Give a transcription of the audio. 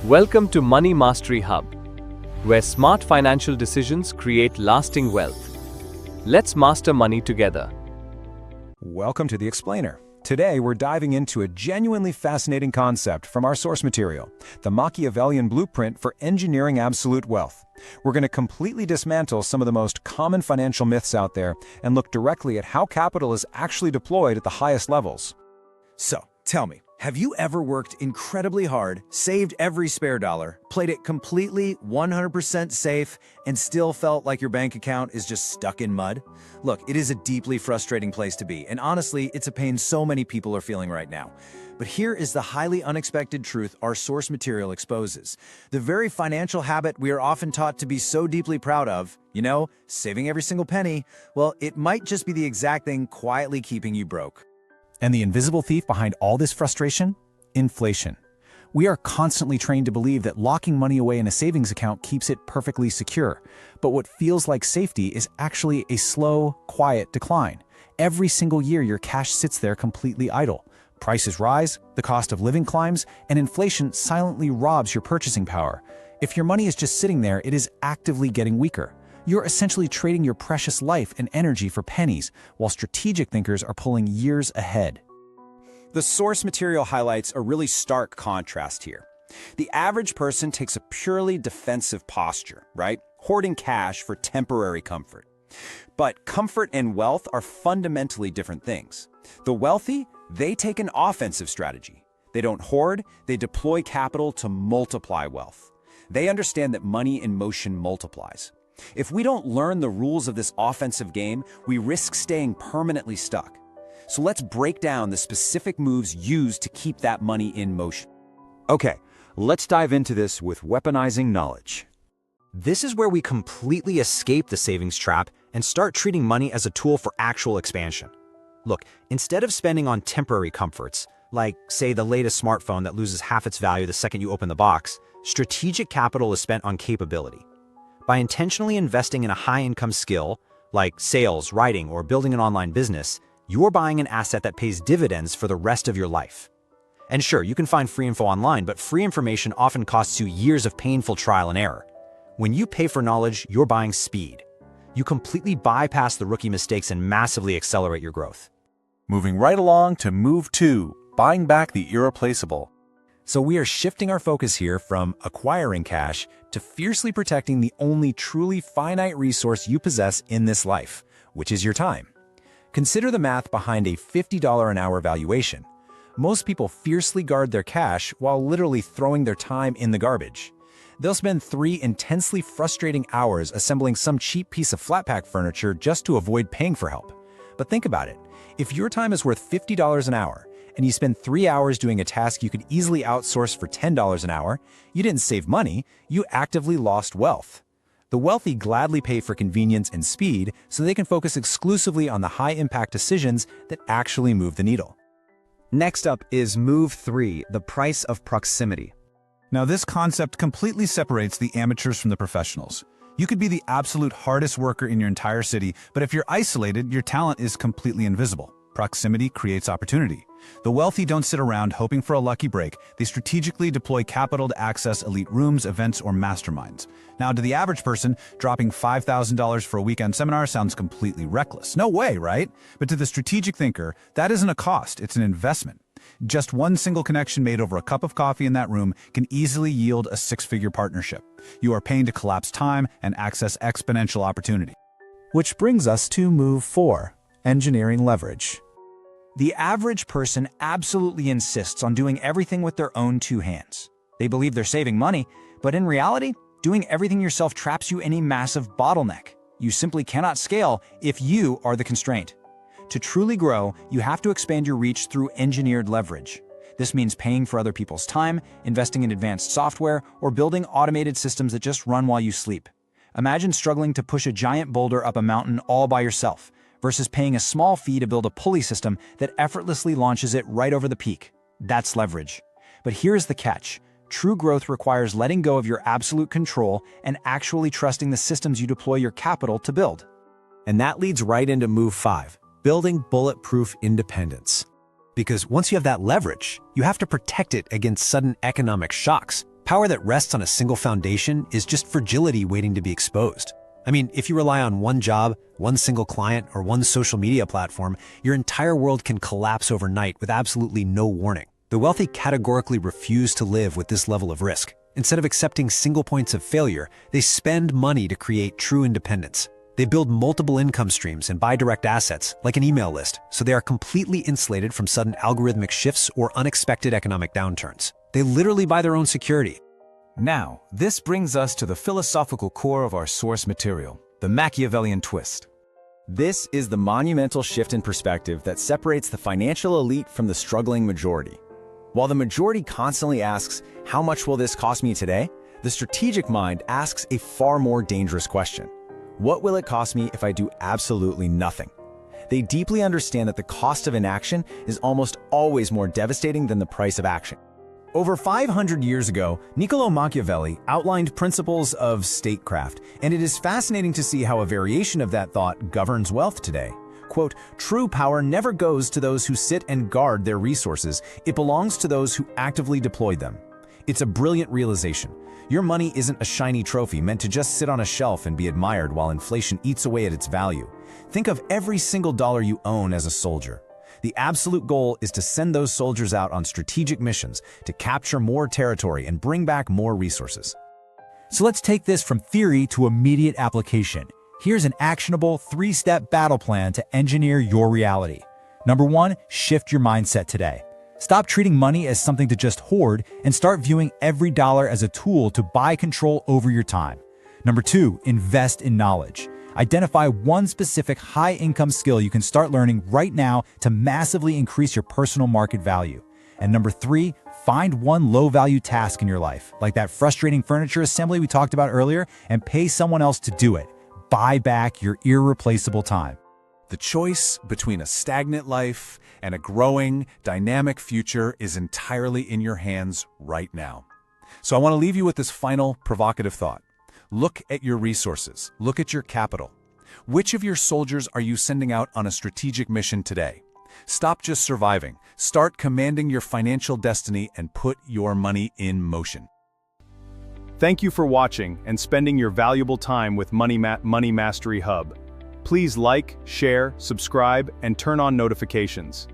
Welcome to Money Mastery Hub, where smart financial decisions create lasting wealth. Let's master money together. Welcome to The Explainer. Today, we're diving into a genuinely fascinating concept from our source material, the Machiavellian blueprint for engineering absolute wealth. We're going to completely dismantle some of the most common financial myths out there and look directly at how capital is actually deployed at the highest levels. So, tell me, have you ever worked incredibly hard, saved every spare dollar, played it completely 100% safe, and still felt like your bank account is just stuck in mud? Look, it is a deeply frustrating place to be, and honestly, it's a pain so many people are feeling right now. But here is the highly unexpected truth our source material exposes. The very financial habit we are often taught to be so deeply proud of, saving every single penny, well, it might just be the exact thing quietly keeping you broke. And the invisible thief behind all this frustration? Inflation. We are constantly trained to believe that locking money away in a savings account keeps it perfectly secure. But what feels like safety is actually a slow, quiet decline. Every single year, your cash sits there completely idle. Prices rise, the cost of living climbs, and inflation silently robs your purchasing power. If your money is just sitting there, it is actively getting weaker. You're essentially trading your precious life and energy for pennies, while strategic thinkers are pulling years ahead. The source material highlights a really stark contrast here. The average person takes a purely defensive posture, right? Hoarding cash for temporary comfort. But comfort and wealth are fundamentally different things. The wealthy, they take an offensive strategy. They don't hoard, they deploy capital to multiply wealth. They understand that money in motion multiplies. If we don't learn the rules of this offensive game, we risk staying permanently stuck. So let's break down the specific moves used to keep that money in motion. Okay, let's dive into this with weaponizing knowledge. This is where we completely escape the savings trap and start treating money as a tool for actual expansion. Look, instead of spending on temporary comforts, like, say, the latest smartphone that loses half its value the second you open the box, strategic capital is spent on capability. By intentionally investing in a high-income skill, like sales, writing, or building an online business, you're buying an asset that pays dividends for the rest of your life. And sure, you can find free info online, but free information often costs you years of painful trial and error. When you pay for knowledge, you're buying speed. You completely bypass the rookie mistakes and massively accelerate your growth. Moving right along to move 2, buying back the irreplaceable. So we are shifting our focus here from acquiring cash to fiercely protecting the only truly finite resource you possess in this life, which is your time. Consider the math behind a $50 an hour valuation. Most people fiercely guard their cash while literally throwing their time in the garbage. They'll spend 3 intensely frustrating hours assembling some cheap piece of flat-pack furniture just to avoid paying for help. But think about it. If your time is worth $50 an hour, and you spend 3 hours doing a task you could easily outsource for $10 an hour, you didn't save money, you actively lost wealth. The wealthy gladly pay for convenience and speed so they can focus exclusively on the high-impact decisions that actually move the needle. Next up is move 3, the price of proximity. Now, this concept completely separates the amateurs from the professionals. You could be the absolute hardest worker in your entire city, but if you're isolated, your talent is completely invisible. Proximity creates opportunity. The wealthy don't sit around hoping for a lucky break. They strategically deploy capital to access elite rooms, events, or masterminds. Now, to the average person, dropping $5,000 for a weekend seminar sounds completely reckless. No way, right? But to the strategic thinker, that isn't a cost, it's an investment. Just one single connection made over a cup of coffee in that room can easily yield a 6-figure partnership. You are paying to collapse time and access exponential opportunity. Which brings us to move 4, engineering leverage. The average person absolutely insists on doing everything with their own 2 hands. They believe they're saving money, but in reality, doing everything yourself traps you in a massive bottleneck. You simply cannot scale if you are the constraint. To truly grow, you have to expand your reach through engineered leverage. This means paying for other people's time, investing in advanced software, or building automated systems that just run while you sleep. Imagine struggling to push a giant boulder up a mountain all by yourself, versus paying a small fee to build a pulley system that effortlessly launches it right over the peak. That's leverage. But here's the catch. True growth requires letting go of your absolute control and actually trusting the systems you deploy your capital to build. And that leads right into move 5, building bulletproof independence. Because once you have that leverage, you have to protect it against sudden economic shocks. Power that rests on a single foundation is just fragility waiting to be exposed. I mean, if you rely on one job, one single client, or one social media platform, your entire world can collapse overnight with absolutely no warning. The wealthy categorically refuse to live with this level of risk. Instead of accepting single points of failure, they spend money to create true independence. They build multiple income streams and buy direct assets, like an email list, so they are completely insulated from sudden algorithmic shifts or unexpected economic downturns. They literally buy their own security. Now, this brings us to the philosophical core of our source material, the Machiavellian twist. This is the monumental shift in perspective that separates the financial elite from the struggling majority. While the majority constantly asks, how much will this cost me today? The strategic mind asks a far more dangerous question. What will it cost me if I do absolutely nothing? They deeply understand that the cost of inaction is almost always more devastating than the price of action. Over 500 years ago, Niccolò Machiavelli outlined principles of statecraft, and it is fascinating to see how a variation of that thought governs wealth today. Quote, "True power never goes to those who sit and guard their resources. It belongs to those who actively deploy them." It's a brilliant realization. Your money isn't a shiny trophy meant to just sit on a shelf and be admired while inflation eats away at its value. Think of every single dollar you own as a soldier. The absolute goal is to send those soldiers out on strategic missions to capture more territory and bring back more resources. So let's take this from theory to immediate application. Here's an actionable 3-step battle plan to engineer your reality. Number 1, shift your mindset today. Stop treating money as something to just hoard and start viewing every dollar as a tool to buy control over your time. Number 2, invest in knowledge. Identify one specific high-income skill you can start learning right now to massively increase your personal market value. And number 3, find one low-value task in your life, like that frustrating furniture assembly we talked about earlier, and pay someone else to do it. Buy back your irreplaceable time. The choice between a stagnant life and a growing, dynamic future is entirely in your hands right now. So I want to leave you with this final provocative thought. Look at your resources. Look at your capital. Which of your soldiers are you sending out on a strategic mission today? Stop just surviving. Start commanding your financial destiny and put your money in motion. Thank you for watching and spending your valuable time with Money Mastery Hub. Please like, share, subscribe, and turn on notifications.